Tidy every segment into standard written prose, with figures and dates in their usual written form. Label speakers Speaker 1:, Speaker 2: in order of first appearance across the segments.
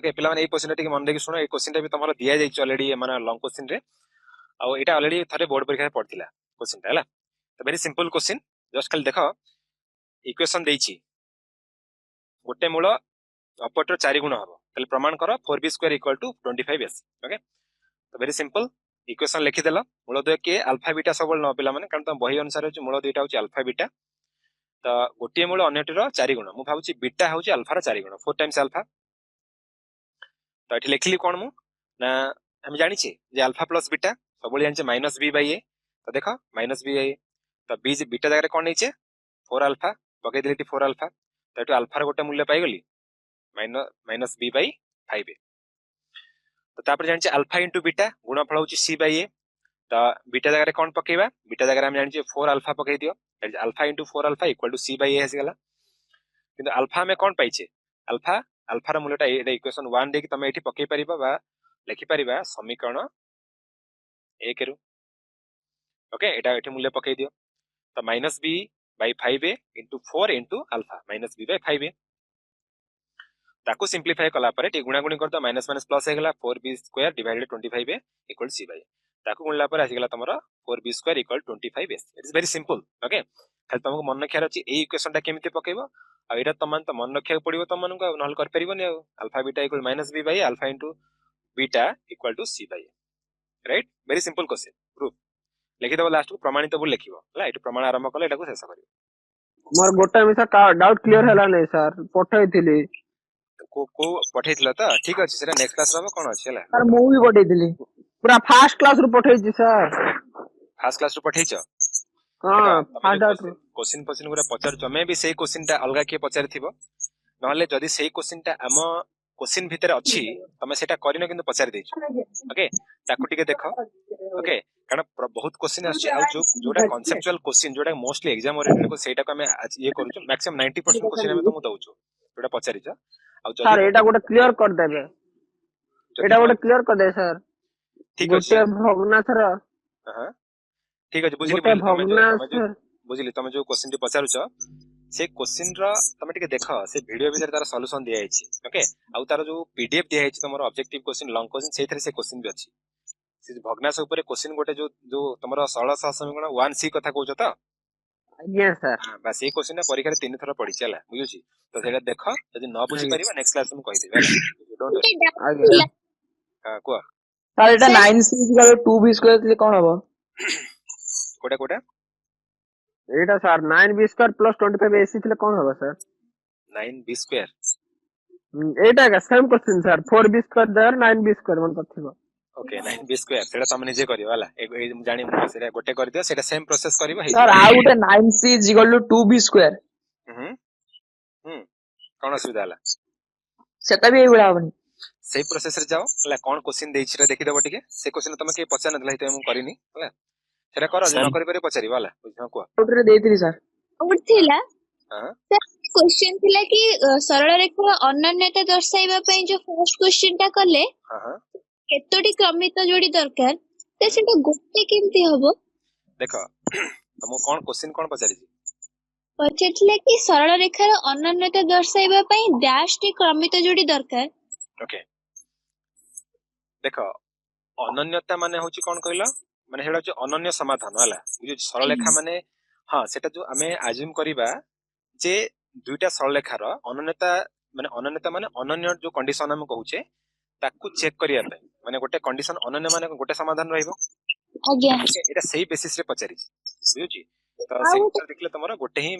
Speaker 1: Okay पिला माने ए question टिके मन देखि सुनो ए क्वेश्चन भी तमरो दिया जाई ऑलरेडी माने लॉन्ग क्वेश्चन रे आ एटा ऑलरेडी थरे बोर्ड परीक्षा पड़थिला क्वेश्चन ता हला तो वेरी सिंपल क्वेश्चन जस्ट खाली देखो इक्वेशन देइछि गोटे मूल अपटर 4 गुण हबो तले प्रमाण करो 4b² = 25s ओके तो वेरी सिंपल इक्वेशन लिखि देला मूल 2 के अल्फा बीटा सब न पिला माने कारण त बही अनुसार होची मूल 2टा होची अल्फा बीटा तो गोटे मूल अन्यटर 4 गुण मु भाबुची बीटा होची अल्फा र 4 गुण 4 टाइम्स अल्फा तो एठी लिखली कोन मु ना हम जानि छी जे अल्फा प्लस बीटा सब जानि छी -b/a तो देखो -b/a तो b बीटा जगह कोन नै छे 4 अल्फा पके दिलेटी 4 अल्फा तो एटु अल्फा र गोटे मूल्य पाई गली -b/5a तो तापर जानि छी अल्फा इनटू बीटा गुणफल होची c/a तो बीटा जगह कोन पकेबा बीटा जगह हम जानि छी 4 अल्फा पके दियो अल्फा इनटू 4 अल्फा = c/a हेस गला किंतु अल्फा में कोन पाई छे अल्फा अल्फा र मूल्यटा ए इक्वेशन 1 दे कि तमे एठी पके परिबा बा लिखि परिबा समीकरण 1 रु ओके एटा एठी मूल्य पके दियो तो -b/5a * 4 * अल्फा -b/5a ताकू सिंपलीफाई कला परे टी गुणा गुणी कर दो माइनस माइनस प्लस हे गला 4b² / 25a = c/a ताकू गुणला पर आसी गला तमरो 4b² = 25s it is very simple okay खाली तुमको मन रखियार अछि ए इक्वेशन टा केमिति पकेबो आ एटा तमन त मन रखिया पड़िबो तमन को नहल कर परिबोनी alpha beta = -b/a alpha * beta = c/a right very simple question proof लिखि दबो लास्ट को प्रमाणित बोल लिखिबो हला एटु प्रमाण आरंभ कले एटा को शेष करिवो
Speaker 2: मोर गोटा मिसा डाउट क्लियर हला नै सर पठैथिली
Speaker 1: को पठैथिला त ठीक अछि सेरा नेक्स्ट क्लास रो कोन अछि हला
Speaker 2: सर मु भी पठैथिली पूरा फर्स्ट क्लास रो पठैछि सर
Speaker 1: फर्स्ट क्लास रो पठैछ
Speaker 2: हां फर्स्ट डाउट
Speaker 1: क्वेश्चन गुरा पचार जमे भी सेही क्वेश्चन टा अलगा के पचार थिबो नहले जदी सेही क्वेश्चन टा हम क्वेश्चन भीतर अछि तमे सेटा करिनो किंतु पचार देछ ओके ताकू टिके देखो ओके कारण बहुत क्वेश्चन आछि आ जोटा कांसेप्चुअल क्वेश्चन जोटा मोस्टली एग्जाम ओरिएंटेड को सेटा को हमें ये करूछु मैक्सिमम 90% क्वेश्चन हमें तुमु दउछु जोटा पचारिछ आ जदी
Speaker 2: सर एटा गोटे क्लियर कर देबे एटा गोटे क्लियर कर दे सर
Speaker 1: ठीक
Speaker 2: गोटे भग्नाथर
Speaker 1: हां ठीक अछि बुझिली बुझिली तमे जो क्वेश्चन टी पचारुछ से क्वेश्चन रा तमे टिके देखो से वीडियो भीतर तार सॉल्यूशन दिया आइछि ओके आ तार जो पीडीएफ दिया आइछि तमरो ऑब्जेक्टिव क्वेश्चन लॉन्ग क्वेश्चन सेथरे से क्वेश्चन भी अछि से भग्नाश ऊपर क्वेश्चन गोटे जो तमरो सरल समीकरण 1c कथा कहउछ त
Speaker 2: यस सर
Speaker 1: हां बस ए क्वेश्चन परीक्षा रे 3 थरा पढि चला बुझुछि तो सेटा देखो यदि न बुझि परिबा नेक्स्ट क्लास में कहि देबे हला डोंट हां को
Speaker 2: सर एटा 9c = 2b² ले कोन हबो
Speaker 1: कोटा कोटा
Speaker 2: एटा सर 9b² + 25ac ले कोन हबो सर
Speaker 1: 9b²
Speaker 2: एटा का सेम क्वेश्चन सर 4b² देर 9b² मन पथिबो
Speaker 1: ओके 9b² सेटा तमे निजे करियो हला ए जानि मु सेटा गोटे कर दियो सेटा सेम प्रोसेस करिवो हे
Speaker 2: सर आ गोटे 9c = 2b²
Speaker 1: कोन असुविधा हला
Speaker 2: सेटा भी एई बडा हबनी
Speaker 1: सेही प्रोसेस रे जाओ हला कोन क्वेश्चन देइ छिरा देखि देबो टिके से क्वेश्चन तमे के पछा नथला हिते मु करिनी हला सेटा करो जे न करि परे पछारिबो हला बुझना को
Speaker 2: आउट रे देइतिली सर
Speaker 3: आउट थिला
Speaker 1: हां
Speaker 3: क्वेश्चन थिला कि सरल रेखा अनन्यता दर्शाइबा पई जो फर्स्ट क्वेश्चन टा करले
Speaker 1: हां हां
Speaker 3: केतोटी क्रमित जोड़ी दरकार ते सेटा गोटे केमती हबो
Speaker 1: देखो तुम कोन क्वेश्चन कोन पछारि छी
Speaker 3: पछारथिला कि सरल रेखा अनन्यता दर्शाइबा पई डैश टी क्रमित जोड़ी दरकार
Speaker 1: ओके देखो अनन्यता माने होची कोन कहलो माने हेडा जो अनन्य समाधान हला बुझु सरल रेखा माने हां सेटा जो हमें अज्यूम करिबा जे दुईटा सरल रेखार अनन्यता माने अनन्य जो कंडीशन हम कहूचे ताकू चेक करिया पे माने गोटे कंडीशन अनन्य माने गोटे समाधान रहइबो
Speaker 3: आज्ञा
Speaker 1: एटा सही बेसिस रे पचारि बुझुची तो से देखले तमरो गोटे ही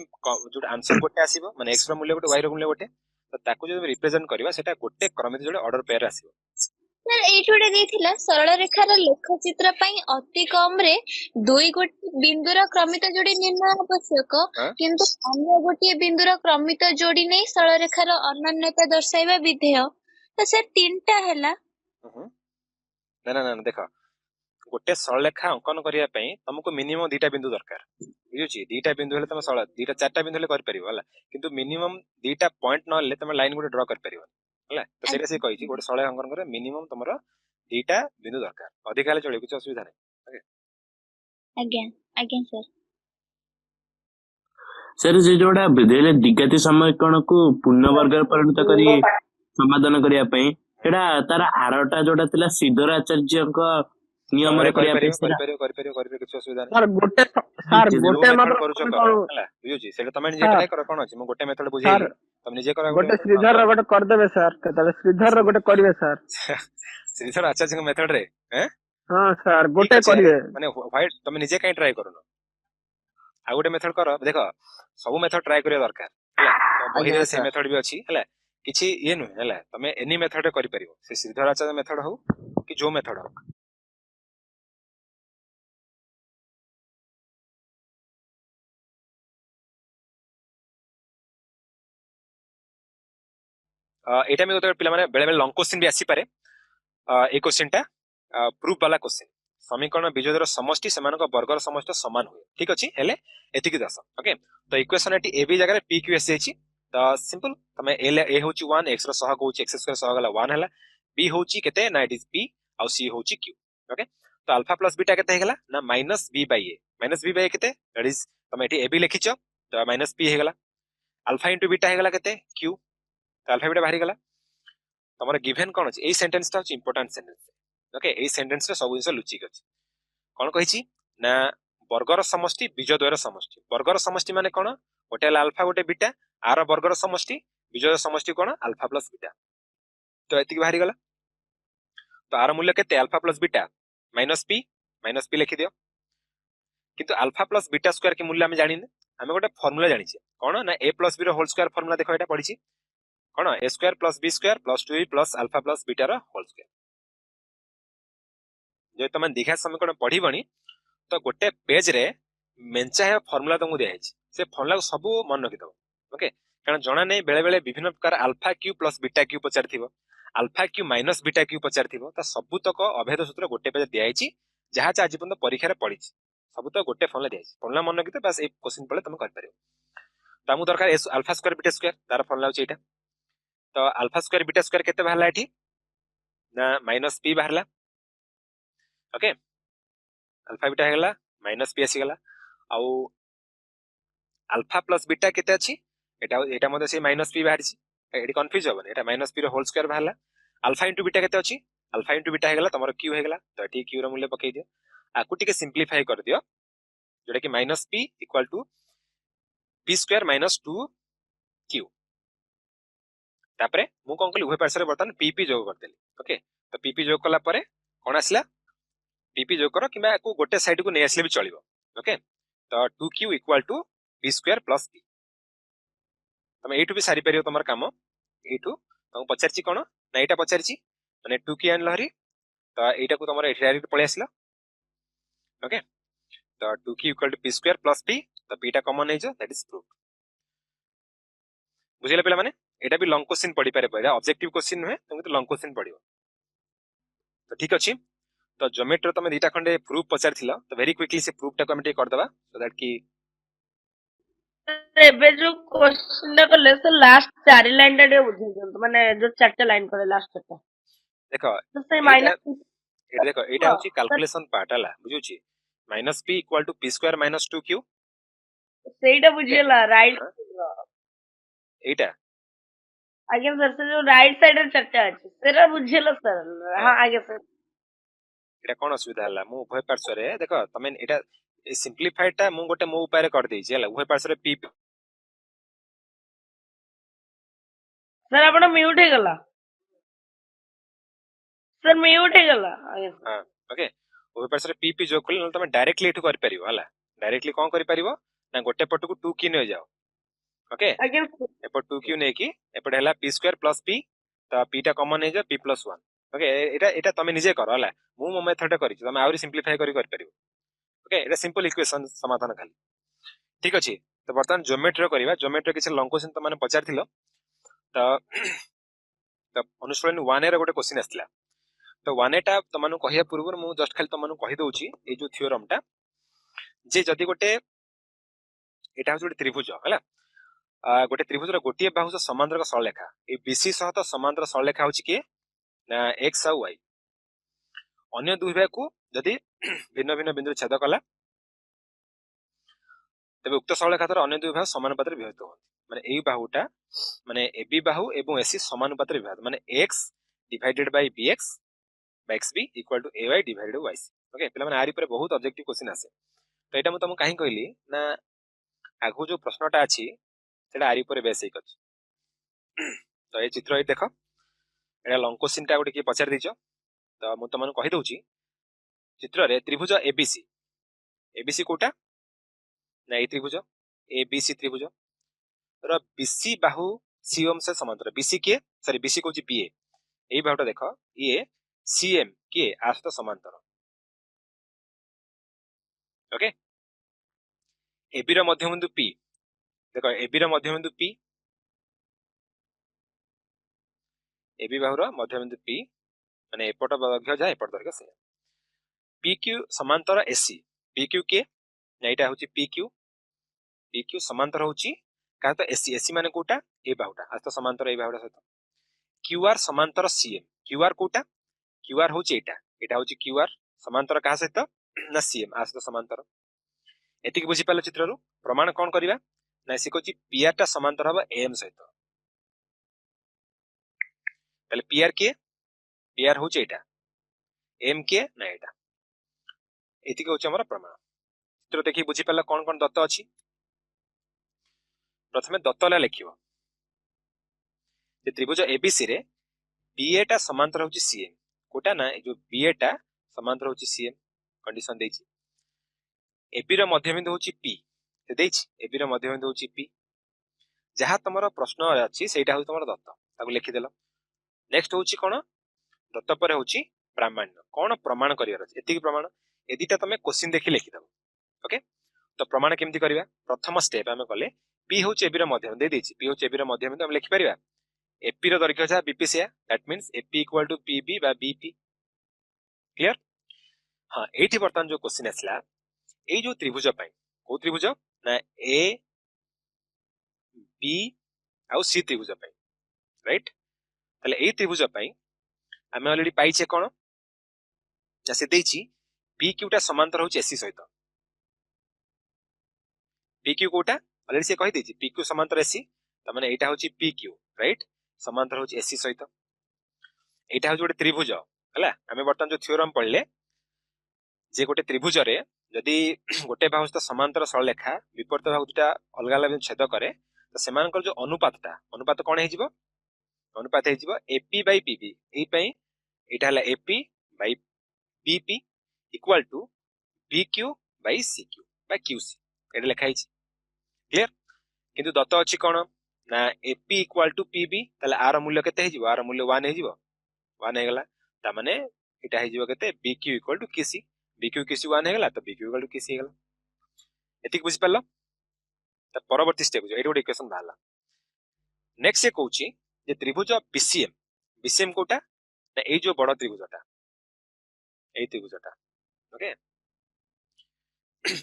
Speaker 1: जो आंसर गोटे आसीबो माने x रो मूल्य गोटे y रो मूल्य गोटे तो ताकू जो रिप्रेजेंट करबा सेटा गोटे क्रमित जोड़े ऑर्डर पेयर आसीबो
Speaker 3: सर एठोडे देथिला सरल रेखार लेख चित्र पई अति कम रे दुई गोटे बिंदुर क्रमित जोड़ी निर्णय आवश्यक किंतु अन्य गोटे बिंदुर क्रमित जोड़ी नै सरल रेखार अनन्यता दर्शाइबा विधेय तो सर तीनटा हैला
Speaker 1: ना ना ना देखो गोटे सरल रेखा अंकन करिया पई तुमको मिनिमम दुईटा बिंदु दरकार बुझुची दुईटा बिंदु हेले तुम सरल दुईटा चारटा बिंदु हेले कर परिबो हला किंतु मिनिमम दुईटा पॉइंट न ले तुम लाइन गोटे ड्रा कर परिबो हला तो सेटा से कहिची गोटे सरल अंकन करे मिनिमम तुमरो दुईटा बिंदु दरकार अधिक हेले चले कुछ असुविधा नै ओके
Speaker 3: आज्ञा आज्ञा
Speaker 4: सर जे जोड़ा विधेय द्विघाती समीकरण को पूर्ण वर्ग परिणत करी समाधान करिया पई ସେଟା ତାର ଆରଟା ଯୋଉଟା ଥିଲା ଶ୍ରୀଧର ଆଚାର୍ଯ୍ୟଙ୍କ ନିୟମରେ କରିବା ପାଇଁ ସେଟା
Speaker 1: କରିପାରିବ କିଛି ଅସୁବିଧା ନାହିଁ।
Speaker 2: ସାର୍ ଗୋଟେ ସାର୍
Speaker 4: ବୁଝିଲି।
Speaker 1: ଯୋଉ
Speaker 2: ଗୋଟେ
Speaker 1: ମେଥଡ
Speaker 2: ମାତ୍ର
Speaker 1: କରୁଛ
Speaker 2: ତମେ
Speaker 1: କର
Speaker 2: କଣ
Speaker 1: ହେଲା ବୁଝୁଛି ସେଇଟା ତମେ ନିଜେ
Speaker 2: ସାର୍
Speaker 1: ଟ୍ରାଏ କର କଣ ଅଛି ମୁଁ ଗୋଟେ ମେଥଡ
Speaker 2: ସାର୍
Speaker 1: ବୁଝେଇଲି ତମେ ନିଜେ କର
Speaker 2: ଗୋଟେ
Speaker 1: ଗୋଟେ
Speaker 2: ଶ୍ରୀଧର ର ଗୋଟେ କରିଦେବେ ସାର୍ କେତେବେଳେ ଶ୍ରୀଧର ର ଗୋଟେ କରିବେ ସାର୍
Speaker 1: ଶ୍ରୀଧର ଆଚାର୍ଯ୍ୟଙ୍କ ମେଥଡ ରେ
Speaker 2: ହଁ ସାର୍
Speaker 1: ଠିକ
Speaker 2: ଗୋଟେ
Speaker 1: ଅଛି ଆରେ
Speaker 2: କରିବେ
Speaker 1: ମାନେ ହ୍ୱାଇଟ ତମେ ନିଜେ କାଇଁ ଟ୍ରାଏ କରୁନ ଆଉ ଗୋଟେ ମେଥଡ କର ଦେଖ ସବୁ ମେଥଡ ଟ୍ରାଏ କରିବା ଦରକାର ହେଲା ତ
Speaker 2: ଆଜ୍ଞା
Speaker 1: ବହିରେ ସେଇ
Speaker 2: ସାର୍
Speaker 1: ମେଥଡ ବି ଅଛି ହେଲା କିଛି ଇଏ ନୁହେଁ ହେଲା ତମେ ଏନି ମେଥଡ କରିପାରିବ ସେ ଶ୍ରୀଧର ଆଚାର୍ଯ୍ୟ ମେଥଡ ହଉ କି ଯୋଉ ମେଥଡ ହଉ ଏଇଟା ବି ଗୋଟେ ପିଲାମାନେ ବେଳେ ବେଳେ ଲଙ୍ଗ କ୍ୱେଶ୍ଚିନ୍ ବି ଆସିପାରେ ଏଇ କ୍ୱେଶ୍ଚିନ୍ ଟା ପ୍ରୁଫ୍ ବାଲା କ୍ୱେଶ୍ଚିନ୍ ସମୀକରଣ ବିଜୋଡର ସମଷ୍ଟି ସେମାନଙ୍କ ବର୍ଗର ସମଷ୍ଟି ସମାନ ହୁଏ ଠିକ ଅଛି ହେଲେ ଏତିକି ଦାସ ଓକେ ତ ଇକ୍ୱେସନ ଏଠି ଏ ବି ଜାଗାରେ ପି କ୍ୟୁ ଆସିଯାଇଛି ତ ସିମ୍ପଲ ତମେ ଏ ହଉଛି 1 x ର ସହଗ ହଉଛି x ସ୍କ୍ୱାର ସହଗ ହେଲା 1 ହେଲା b ହଉଛି କେତେ ନା ଇଟ ଇଜ p ଆଉ c ହଉଛି q ଓକେ ତ ଆଲଫା ପ୍ଲସ ବିଟା କେତେ ହେଇଗଲା ନା minus b Bai a minus b Bai କେତେ ଦ୍ୟାଟ ଇଜ ତମେ ଏଠି a b ଲେଖିଛ ତ ମାଇନସ p ହେଇଗଲା ଆଲଫା ଇንଟୁ ବିଟା ହେଇଗଲା କେତେ q ଆଲଫା ବିଟା ବାହାରି ଗଲା ତମର गिवन କଣ ଅଛି ଏଇ ସେଣ୍ଟେନ୍ସ ଟା ହଉଛି ଇମ୍ପୋର୍ଟାଣ୍ଟ ସେଣ୍ଟେନ୍ସ ଓକେ ଏଇ ସେଣ୍ଟେନ୍ସ ରେ ସବୁ ଜିନିଷ ଲୁଚିକି ଅଛି କଣ କହିଛି ନା ବର୍ଗର ସମଷ୍ଟି ବିଜୋଦ୍ୱୟର ସମଷ୍ଟି ବର୍ଗର ସମଷ୍ଟି ମାନେ କଣ ଗୋଟେ ହେଲା ଆଲଫା ଗୋଟେ ବିଟା ଆର ବର୍ଗର ସମଷ୍ଟି ବିଜୋଡ ସମଷ୍ଟି କଣ ଆଲଫା ପ୍ଲସ ବିଟା ତ ଏତିକି ବାହାରି ଗଲା ତ ଆର ମୂଲ୍ୟ କେତେ ଆଲଫା ପ୍ଲସ ବିଟା ମାଇନସ ପି ଲେଖିଦିଅ କିନ୍ତୁ ଆଲଫା ପ୍ଲସ ବିଟା ସ୍କ୍ୱାର କି ମୂଲ୍ୟ ଆମେ ଜାଣିନେ ଆମେ ଗୋଟେ ଫର୍ମୁଲା ଜାଣିଛେ କଣ ନା a ପ୍ଲସ b ର ହୋଲ ସ୍କ୍ୱାର ଫର୍ମୁଲା ଦେଖ ଏଟା ପଢିଛି कौन A square plus B square plus 2 plus alpha plus beta रो होल स्क्वायर जे तुम दीघा समीकरण पढ़िबनी तो गोटे पेज रे मेंचा फॉर्मूला तुमको दिया से फॉर्मूला को सब मन रखिदब ओके कारण जना नहीं बेले बेले विभिन्न प्रकार alpha Q plus beta Q पचार थिबो alpha Q minus beta Q पचार थिबो ता सब तक अभेद सूत्र गोटे पेज दिया जहाँ आज पर्यंत परीक्षा रे पढ़ी सब तो गोटे फॉर्मूला दिया फॉर्मूला मन रखिदे बस ए क्वेश्चन पड़े तुम कर परियो तामु दरकार अल्फा स्क्वायर बीटा स्क्वायर तार फॉर्मूला होची एटा तो अल्फा स्क्वायर बीटा स्क्वायर केते बाहरला एठी ना माइनस पी बाहरला ओके अल्फा बीटा हेगला माइनस पी आसीगला आउ अल्फा प्लस बीटा केते अछि एटा एटा मध्ये से माइनस पी बाहरछि एठी कंफ्यूज होबन एटा माइनस पी रो होल स्क्वायर बाहरला अल्फा इनटू बीटा केते अछि अल्फा इनटू बीटा हेगला तमरो क्यू हेगला तो एठी क्यू रो मूल्य पकई दियो आकु टिके सिंपलीफाई कर दियो जोटा कि minus P equal to P square minus 2 Q तापरे मु कोन कली उभय पार्श्व रे बर्तन पीपी जोग कर देली ओके तो पीपी जोग कला परे कोन आसला पीपी जोग करो किबा को गोटे साइड को नै आसले भी चलिबो ओके तो 2q equal to p square plus p तमे एठु भी सारी परियो तमर काम एठु तुम पचारची कोन ना एटा पचारची माने 2q आन लहरी तो एटा को तमर एठी डायरेक्ट पळे आसला ओके तो 2q equal to p square plus p तो p टा कॉमन नै जो दैट इज प्रूफ बुझिले पिला माने एटा भी लॉन्ग क्वेश्चन पढ़ी पारे एटा ऑब्जेक्टिव क्वेश्चन नुहे तुम तो लॉन्ग क्वेश्चन पढ़ियो तो ठीक अछि तो ज्योमेट्री तमे दीटा खंडे प्रूफ पचार थिला तो वेरी क्विकली से प्रूफ टा को हम टे कर दबा सो दैट की
Speaker 5: ଏବେ ଯୋଉ क्वेश्चन ଟା କଲେ ସେ ଲାଷ୍ଟ ଚାରି ଲାଇନ ଟା ଟିକେ ବୁଝେଇ ଦିଅନ୍ତୁ ମାନେ ଯୋଉ ଚାରିଟା ଲାଇନ କଲେ ଲାଷ୍ଟ ଚାରିଟା
Speaker 1: देखो
Speaker 5: ତ ସେ
Speaker 1: एटा
Speaker 5: ମାଇନସ
Speaker 1: एटा देखो एटा होची कैलकुलेशन पार्ट हला बुझुची minus p equal to p square minus 2q
Speaker 5: ସେଇଟା ବୁଝିଗଲା ରାଇଟ
Speaker 1: एटा
Speaker 5: ଆଜ୍ଞା ସାର୍ ସେ ଯୋଉ ରାଇଟ ସାଇଡ ରେ ଚାରିଟା ଅଛି ସେଟା ବୁଝିଗଲା ସାର୍ ହଁ ଆଜ୍ଞା ସାର୍
Speaker 1: एटा कोन असुविधा हला मु उभय पार्श्व रे देखो तमे एटा सिंपलीफाइड टा मु गोटे मो उपाय रे कर देछि हला उभय पार्श्व रे p
Speaker 5: ସାର୍ ଆପଣ ମ୍ୟୁଟ ହେଇଗଲା ସାର୍ ମ୍ୟୁଟ ହେଇଗଲା ଆଜ୍ଞା
Speaker 1: हां ओके उभय पार्श्व रे p जोग कले तमे डायरेक्टली एठु कर परिबो हला डायरेक्टली कोन कर परिबो ना गोटे पट को 2q नै जाओ ओके
Speaker 5: ଆଜ୍ଞା
Speaker 1: एपट 2q नै की एपट हला p स्क्वायर प्लस p तो p टा कॉमन नै जा p प्लस 1 ओके एटा एटा तमे निजे कर हला मु मो मेथड टा करि तमे आउरी सिंपलीफाई कर परिबो ओके एटा सिंपल इक्वेशन समाधान खाली ठीक अछि तो बर्तमान ज्योमेट्री करबा ज्योमेट्री किछ लॉन्ग क्वेश्चन त माने पचार थिलो तो तो अनुशीलन 1 रे गोटे क्वेश्चन आस्तिला तो 1 टा तमनु कहिया पूर्व मु जस्ट खाली तमनु कहि दउची ए जो थ्योरम टा जे जदी गोटे एटा होछ गोटे त्रिभुज हला गोटे त्रिभुज रो गोटिए बाहु समांतर सरलेखा ए बीसी सह तो समांतर सरलेखा होची के ना x और y अन्य दुई बाहु को जदी भिन्न भिन्न बिंदु छेद कला तबे उक्त सरलेखा तर अन्य दुई बाहु समानुपात रे विभक्त होती माने एई बाहुटा माने AB बाहु एवं AC समानुपात रे विभक्त माने x divided by bx by xb equal to ay divided by yc. Okay पिला माने आरि पर बहुत ऑब्जेक्टिव क्वेश्चन आसे तो एटा म तुम काहे कहली ना आगु जो प्रश्नटा अछि सेटा आरि पर बेसिक अछि तो ए चित्र ए देखो एटा लॉन्ग क्वेश्चन टा गोटे के पचार दिजो तो मु तुमन कहि दउची चित्र रे त्रिभुज एबीसी एबीसी कोटा ना ए त्रिभुज एबीसी त्रिभुज र बीसी बाहु सीएम से समांतर बीसी के सॉरी बीसी को बीए एई बाहुटा देखो ये सीएम के आस्त समांतर ओके एबी रो मध्यबिंदु पी देखो एबी रो मध्यबिंदु पी एबी बाहु रो मध्यबिंदु पी माने एपट दैर्घ्य जा एपट दैर्घ्य से पीक्यू समांतर एसी पीक्यू के ना एटा होची पीक्यू पीक्यू समांतर होची का तो एसी एसी माने कोटा ए बाहुटा आस्त समांतर ए बाहुटा सहित क्यूआर समांतर सीएम क्यूआर कोटा क्यूआर होची एटा एटा होची क्यूआर समांतर का सहित ना सीएम आस्त समांतर एतिक बुझी पालो चित्र रु प्रमाण कोन करिवा ना से कोची पीआर टा समांतर हबा एम सहित तले पीआर होची एटा एम के ना एटा एतिक होची हमर प्रमाण चित्र देखि बुझी पालो कोन कोन दत्त अछि प्रथमे दत्तला लिखिबो जे त्रिभुज एबीसी रे बीए टा समांतर होची सीएम कोटा ना जो बीए टा समांतर होची सीएम कंडीशन देछि एबी रो मध्यबिंदु होची पी से देछि एबी रो मध्यबिंदु होची पी जहा तमरो प्रश्न अछि सेटा होची तमरो दत्त ताको लिखि देलो नेक्स्ट होची कोन दत्त पर होची प्रामाण्य कोन प्रमाण करियर अछि एतिक प्रमाण एदिटा तमे क्वेश्चन देखि लिखि दबो ओके तो प्रमाण केमति करिवा प्रथम स्टेप हमें कले पी होची एबी रो मध्यबिंदु दे देछि पी होची एबी रो मध्यबिंदु हम लिखि परिवा एपी रो दैर्घ्य जा बीपी से that means AP equal to PB बा बीपी क्लियर हां एठी बर्तन जो क्वेश्चन आसला ए जो त्रिभुज पई को त्रिभुज ना ए बी आउ सी त्रिभुज पई राइट तले ए त्रिभुज पई हमें ऑलरेडी पाइछे कोन जैसे देछि पी क्यूटा समांतर होची एसी सहित पी क्यू कोटा ऑलरेडी से कहि देछि पी क्यू समांतर एसी त माने एटा होची पी क्यू राइट समांतर होची एसी सहित एटा होची गोटे त्रिभुज हला हमें बर्तन जो थ्योरम पढ़ले जे गोटे त्रिभुज रे यदि गोटे बाहु सहित समांतर सरलरेखा विपरीत बाहु दुटा अलग अलग छेद करे तो सेमानकर जो अनुपात कोन हे जिवो अनुपात हे जिवो एपी बाय पीबी एई पई एटा हला AP by BP equal to BQ by CQ by QC एटा लिखा हिची क्लियर किंतु दत्त अछि कोन ना एपी इक्वल टू पीबी तले आर मूल्य केते हे जिवो आर मूल्य 1 हे जिवो 1 हे गला ता माने एटा हे जिवो केते BQ equal to KC BQ KC 1 हे गला तो बीक्यू इक्वल टू केसी हे गला एतिक बुझि पल्लो त परवर्ती स्टेप जो एटा इक्वेशन बाहला नेक्स्ट से कहूची जे त्रिभुज बीसीएम बीसीएम कोटा ना ए जो बड़ त्रिभुजटा ए त्रिभुजटा ओके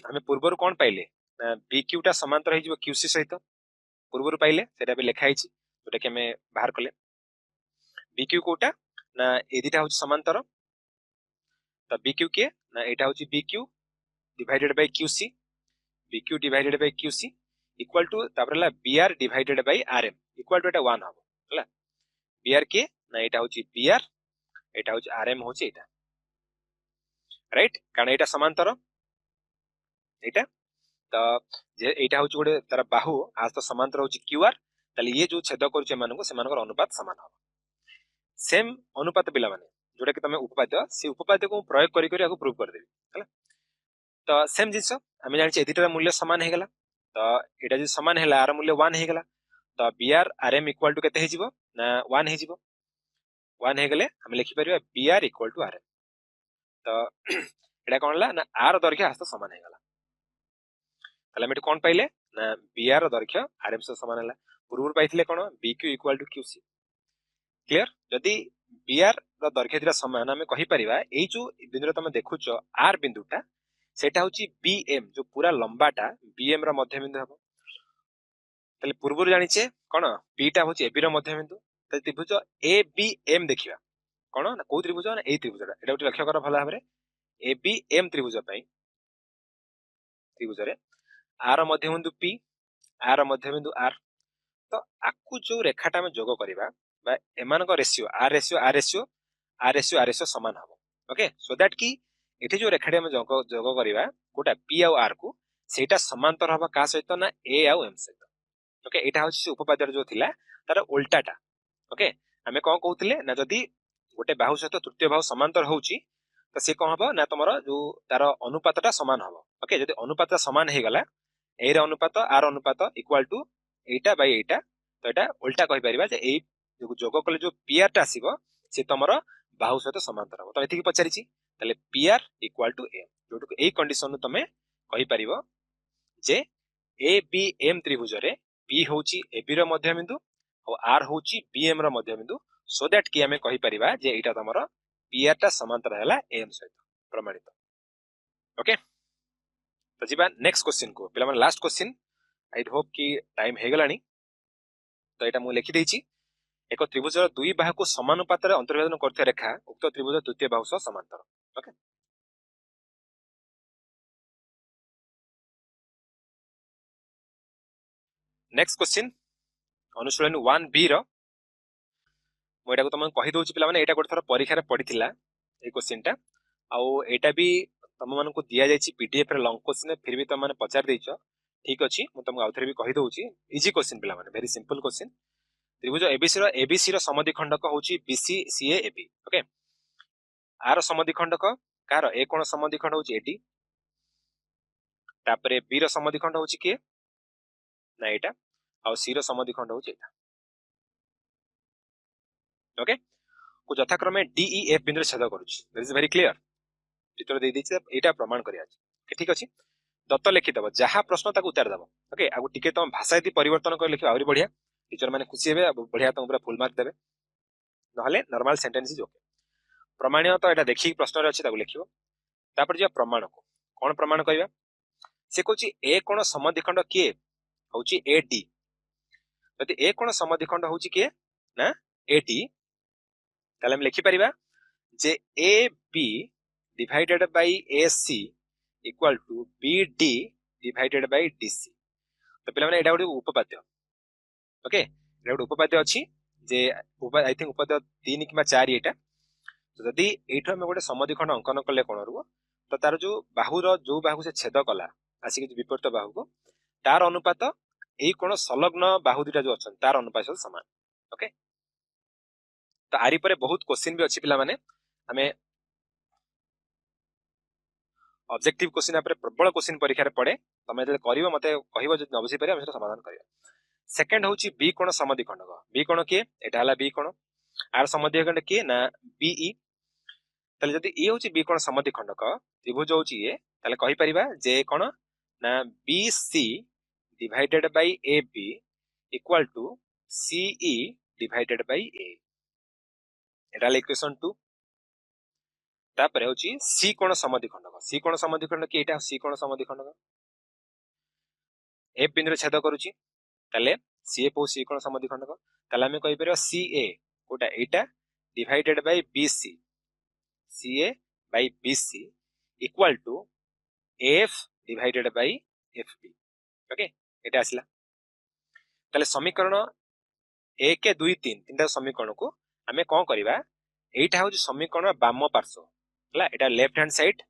Speaker 1: हमें पूर्वरु कोन पाइले ना बीक्यू टा समांतर हे जिवो क्यूसी सहित पूर्वरु पाइले सेटा भी लिखा हिची जोटा कि हमें बाहर कले बीक्यू कोटा ना एदिटा होची समांतर त बीक्यू के ना एटा होची BQ divided by QC BQ divided by QC equal to तापरला BR divided by RM equal to एटा 1 हबो हला बीआर के ना एटा होची बीआर एटा होची आरएम होची एटा राइट कारण एटा समांतर एटा त जे एटा होची गोटे तार बाहु आज तो समांतर होची क्यूआर तले ये जो छेद करूचे मानको सेमानकर अनुपात समान हबो सेम अनुपात पिला माने जोटा कि तमे उपपाद्य से उपपाद्य को प्रयोग करी करी आको प्रूव कर देबी हला तो सेम जिंस हमें जानि एदिटा मूल्य समान हे गला तो एटा जे समान हैला आर मूल्य 1 हे गला तो बीआर आरएम इक्वल टू केते हे जिवो ना 1 हे जिवो 1 हे गले हम लिखि परिबा बीआर इक्वल टू आरएम तो एटा कोन ला ना आर दैर्घ्य हस्त समान हे गला तले हम कोन पाइले ना बीआर दैर्घ्य आरएम से समान हैला पूर्व पाइथिले कोन BQ equal to QC clear यदि बीआर रो दैर्घ्य दिरा समान हमें कहि परिबा एई जो बिंदु रे तमे देखुचो आर बिंदुटा सेटा होची बीएम जो पूरा लंबाटा बीएम रो मध्यबिंदु हबो तले पूर्व जानिचे कोन बीटा होची एबी रो मध्यबिंदु तले त्रिभुज एबीएम देखिबा कोन ना को त्रिभुज ना ए त्रिभुजटा एटा उठी लक्ष्य कर भला हमरे एबीएम त्रिभुज पई त्रिभुज रे आर रो मध्यबिंदु पी आर रो मध्यबिंदु आर तो आकु जो रेखाटा हम जोग करिबा बा एमान को रेशियो आर समान हबो ओके सो दैट की एठी जो रेखाटी हम जोग करबा कोटा पी आ आर को सेटा समांतर हबा का सहित ना ए आ एम सहित ओके एटा होछि उपपाद्य जो थिला तार उल्टाटा ओके हमें कोन कहउतिले ना जदी गोटे बाहु सहित तृतीय बाहु समांतर होउची तो से कोन हबो ना तमरो जो तार अनुपातटा समान हबो ओके जदी अनुपात समान हे गला ए रे अनुपात आर अनुपात इक्वल टू एटा बाय एटा तो एटा उल्टा कहि परिबा जे ए जो जोग कले जो पीआर टा आसीबो से तमरो बाहु सहित समांतर हबो तो एथि की पचारिची तले पीआर इक्वल टू एम जोटु ए कंडीशन तमे कहि परिबो जे ए बी एम त्रिभुज रे पी होची ए बी रो मध्य बिंदु और आर होची बी एम रो मध्य बिंदु सो दैट कि हमें कहि परिबा जे एटा तमरो पीआर टा समांतर हैला एम सहित प्रमाणित ओके तो जीवा नेक्स्ट क्वेश्चन को पिला मन लास्ट क्वेश्चन आई होप कि टाइम हे गलानी तो एटा मु लिखि देछि एक त्रिभुज दुई बाहु को समानुपात रे अंतर्भेदन करथे रेखा उक्त त्रिभुज तृतीय बाहु सह समांतर ओके नेक्स्ट क्वेश्चन अनुशीलन 1b रो मो एटा को तमन कहि दोछि पिला माने एटा गोटे थर परीक्षा रे पडिथिला ए क्वेश्चन टा आउ एटा भी तम मन को दिया जायछि पीडीएफ रे लॉन्ग क्वेश्चन फिर भी तम माने पचार देइछो ठीक अछि मु तमको आउथरे भी कहि दोछि इजी क्वेश्चन पिला माने वेरी सिंपल क्वेश्चन त्रिभुज एबीसी रो समद्विखंडक होछि बीसी सीए एबी ओके आर समद्विखंडक कार ए कोण समद्विखंड होछि एडी तापरे बी रो समद्विखंड होछि के ना एटा आ सी रो समद्विखंड होछि एटा ओके को यथाक्रमे डी ई एफ बिंदु छेद करूछि दैट इज वेरी क्लियर चित्र दे दैछि एटा प्रमाण करिया अछि ठीक अछि दत्त लिखि दबो जहा प्रश्न ताको उत्तर दबो ओके आगु टिके तम भाषा यदि परिवर्तन कर लिखिबा आउरी बढ़िया टीचर माने खुशी हेबे बढ़िया तम पूरा फुल मार्क देबे नहले नॉर्मल सेंटेंस इज ओके प्रमाणीय तो एटा देखि प्रश्न रे अछि ताको लिखिबो तापर जे प्रमाण को कोन प्रमाण कहिबा से कहछि ए कोन समद्विखंड के होछि एडी यदि ए कोन समद्विखंड होछि के ना एडी ताले हम लिखि परिबा जे A B divided by A C equal to B D divided by D C तो पिला माने एटा गोटे उपपाद्य ओके एटा गोटे उपपाद्य अछि जे आई थिंक उपपाद्य 3 किबा 4 एटा तो जदी एठो हम गोटे समद्विखंड अंकन कले कोन रु तो तार जो बाहुर जो बाहु से छेद कला आसी कि विपरीत बाहु को तार अनुपात एई कोन संलग्न बाहु दुटा जो अछन तार अनुपात से समान ओके तो आरी परे बहुत क्वेश्चन भी अछि पिला माने हमें ऑब्जेक्टिव क्वेश्चन आपरे प्रबल क्वेश्चन परीक्षा रे पड़े तमे जे करिवो मते कहिवो जे नबुझी पारे हम सेटा समाधान करिया सेकंड होची बी कोण समद्विखंडक बी कोण के एटा हला बी कोण आर समद्विखंड के ना बीई तले जदी ए होची बी कोण समद्विखंडक त्रिभुज होची ए तले कहि परिबा जे कोण ना BC divided by AB equal to CE divided by A एटा इक्वेशन 2 तापर होची सी कोण समद्विखंडक कि एटा सी कोण समद्विखंडक ए बिंदु छेद करूची तले सी एफ सी कोण समद्विखंडक तले हम कहि परबा सी ए कोटा एटा divided by BC C A by BC equal to F divided by F B okay एटा आसला तले समीकरण 1 2 3 तीनटा समीकरण को हमें कोन करबा एटा होची समीकरण बाम पार्श्व हला एटा लेफ्ट हैंड साइड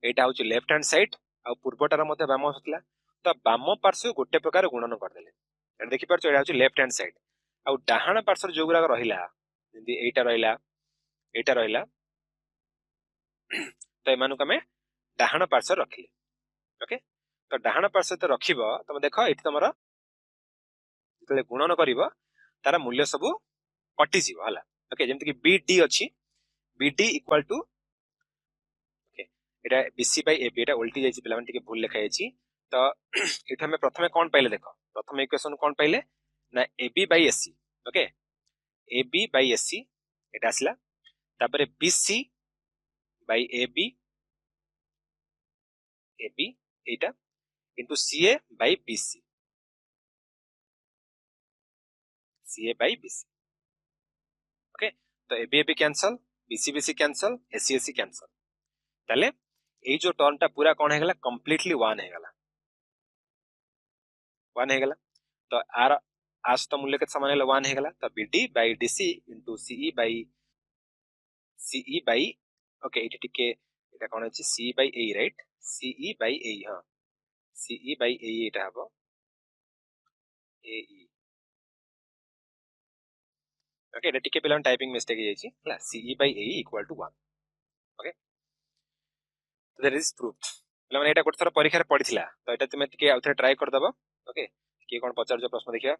Speaker 1: एटा होची लेफ्ट हैंड साइड आ पूर्वटार मध्य बाम होतला तो बाम पार्श्व गोटे प्रकार गुणन कर देले एटा देखि परछ एटा होची लेफ्ट हैंड साइड आ डाहाण पार्श्व जो गुरा रहिला जंदी एटा रहिला तो एमानु कमे डाहाण पार्श्व रखिले ओके तो डाहाण पार्श्व तो रखिबो तमे देखो एठी तमरा जतले गुणन करिवो तारा मूल्य सब कटि जीवो हला ओके जेमति कि बीडी अछि BD equal to okay Etah BC by AB एटा उल्टी जायछि पिला माने टिके भूल लिखा जायछि तो एठा हम प्रथमे कोन पाइले देखो प्रथम इक्वेशन कोन पाइले ना AB by AC okay AB by AC एटा आसला तापरे बीसी बाय एबी एबी एटा into CA by BC CA by BC okay तो AB AB cancel BC BC cancel AC AC cancel ताले ए जो टर्म टा पूरा कोन हे गला कंप्लीटली 1 हे गला तो आर आस तो मूल्य के समान है 1 हेगला तो BD by DC into CE by okay इटी टिके एटा कोन अछि C by A right CE by A हां CE by A एटा हबो AE ओके एटा टिके पिलान टाइपिंग मिस्टेक हे छी हला CE by AE equal to 1 okay तो दैट इज प्रूव्ड पिला माने एटा गोटे थर परीक्षा रे पढिथिला तो एटा तुमे टिके आउथरे ट्राई कर दबो ओके के कोन पचार जो प्रश्न देखिया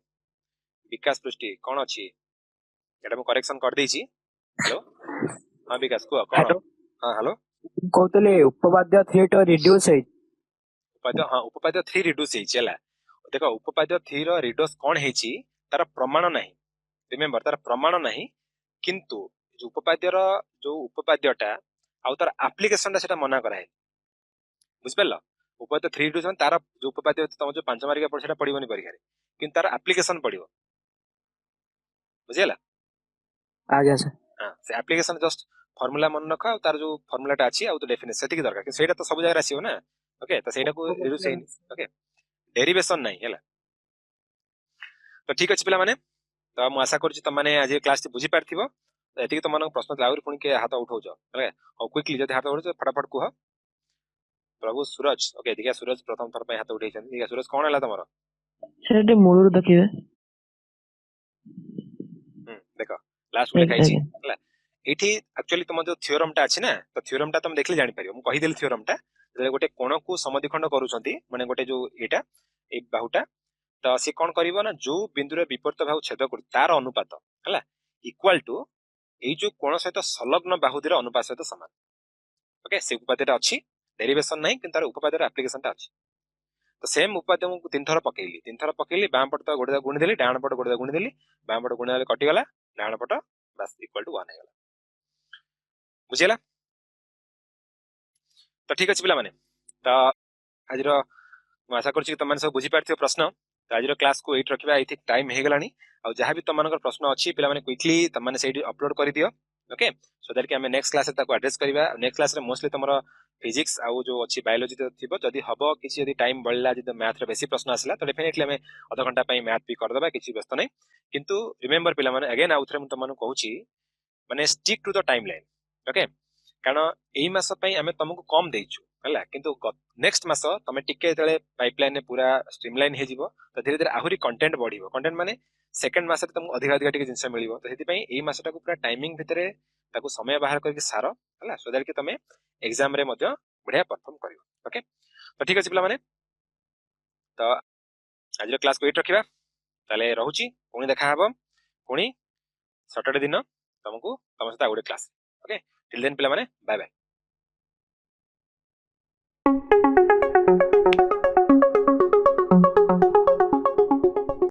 Speaker 1: विकास पृष्टि कोन अछि एटा मु करेक्शन कर देछि हेलो हां विकास को कोन
Speaker 6: हेलो
Speaker 1: हां हेलो
Speaker 6: कहतले उपपाद्य 3 ट रिड्यूस है
Speaker 1: उपपाद्य हां उपपाद्य 3 रिड्यूस हे चला देखो उपपाद्य 3 रो रिड्यूस कोन हे छी तार प्रमाण नाही रिमेंबर तार प्रमाण नाही किंतु जो उपपाद्य रो जो उपपाद्यटा आउ तार एप्लीकेशन ता सेटा मना करा है बुझ परला उपपाद्य 3 रिड्यूस तार जो उपपाद्य तम जो 5 मार्क पड़ सेटा पडिबोनी परीक्षा रे किंतु तार एप्लीकेशन पडिबो बुझियला
Speaker 6: आ गया सर
Speaker 1: हां से एप्लीकेशन जस्ट फार्मूला मन रखा तार जो फार्मूलाटा अछि आउ तो डेफिनेशन सेति की दरकार कि सेटा तो सब जगह आसीयो ना ओके तो सेटा को रिड्यूस हे ओके डेरिवेशन नाही हैला तो ठीक अछि पिला माने तो मु आशा करछि तुम माने आज क्लास बुझी पारथिबो तो एतिकी तुम मानक प्रश्न आउर पुनी के हाथ उठाउ छ ओके और क्विकली जदि हाथ उठाउ फटाफट कुह प्रभु सूरज ओके देखिया सूरज प्रथम थर पे हाथ उठाई छन देखिया सूरज कोन हला तमरो
Speaker 6: सेटे मूलर देखिबे
Speaker 1: देखो लास्ट को लिखाई छी हला एठी एक्चुअली तुम जो थ्योरम टा अछि ना तो थ्योरम टा तुम देखले जानि परियो मु कहि देल थ्योरम टा जे गोटे कोण को समद्विखंड करूछंती माने गोटे जो एटा ए बाहुटा तो से कोन करिवो ना जो बिंदुरे विपरीत भाव छेद कर तार अनुपात हला इक्वल टू ए जो कोण सहित संलग्न बाहुतिर अनुपात सहित समान ओके से उपपाद्यटा अछि डेरिवेशन नाही किंतु तार उपपाद्यर एप्लीकेशन टा अछि तो सेम उपपाद्य मु तीन थर पकेली बाम पट तो गोटे गुणी देली डाण पट गोटे गुणी देली बाम पट गुणी देली कटि गला डाण पट बस इक्वल टू 1 हे गला बुझियला तो ठीक अछि पिला माने तो आजिरो मु आशा करछि कि तमन सब बुझी पारथियो प्रश्न तो आजिरो क्लास को एट रखिबा आई थिंक टाइम हे गलानी आ जहां भी तमनकर प्रश्न अछि पिला माने क्विकली तमने सेठी अपलोड करि दियो ओके सो दैट कि हमें नेक्स्ट क्लास ताको एड्रेस करबा नेक्स्ट क्लास रे मोस्टली तमरो फिजिक्स आउ जो अछि बायोलॉजी तो थिबो जदी हबो किछि जदी टाइम बढ़ला जदी मैथ रे बेसी प्रश्न आसिला तो डेफिनेटली हमें आधा घंटा पई मैथ भी कर देबा किछि व्यस्त नै किंतु रिमेंबर पिला माने अगेन आउथरे मु तमन कहूची माने stick to the timeline okay कारण एई मास पई हमें तुमको कम देइछु हला किंतु नेक्स्ट मास तमे टिके तळे पाइपलाइन ने पूरा स्ट्रीमलाइन हे जिवो तो धीरे धीरे आहुरी कंटेंट बढ़िवो कंटेंट माने सेकंड मास रे तुमको अधिक अधिक टिके जिंस मिलिवो तो हेति पई एई मासटा को पूरा टाइमिंग भितरे ताको समय बाहर करके सारो हला सो दैट कि तमे एग्जाम रे मध्य बढ़िया परफॉर्म करिवो ओके तो ठीक अछि पिला माने तो आज क्लास को एट रखिबा ताले रहूची पुणी देखा हबो पुणी सैटरडे दिन तुमको तुम सहित आउटे क्लास ओके टिल देन पिला माने बाय बाय।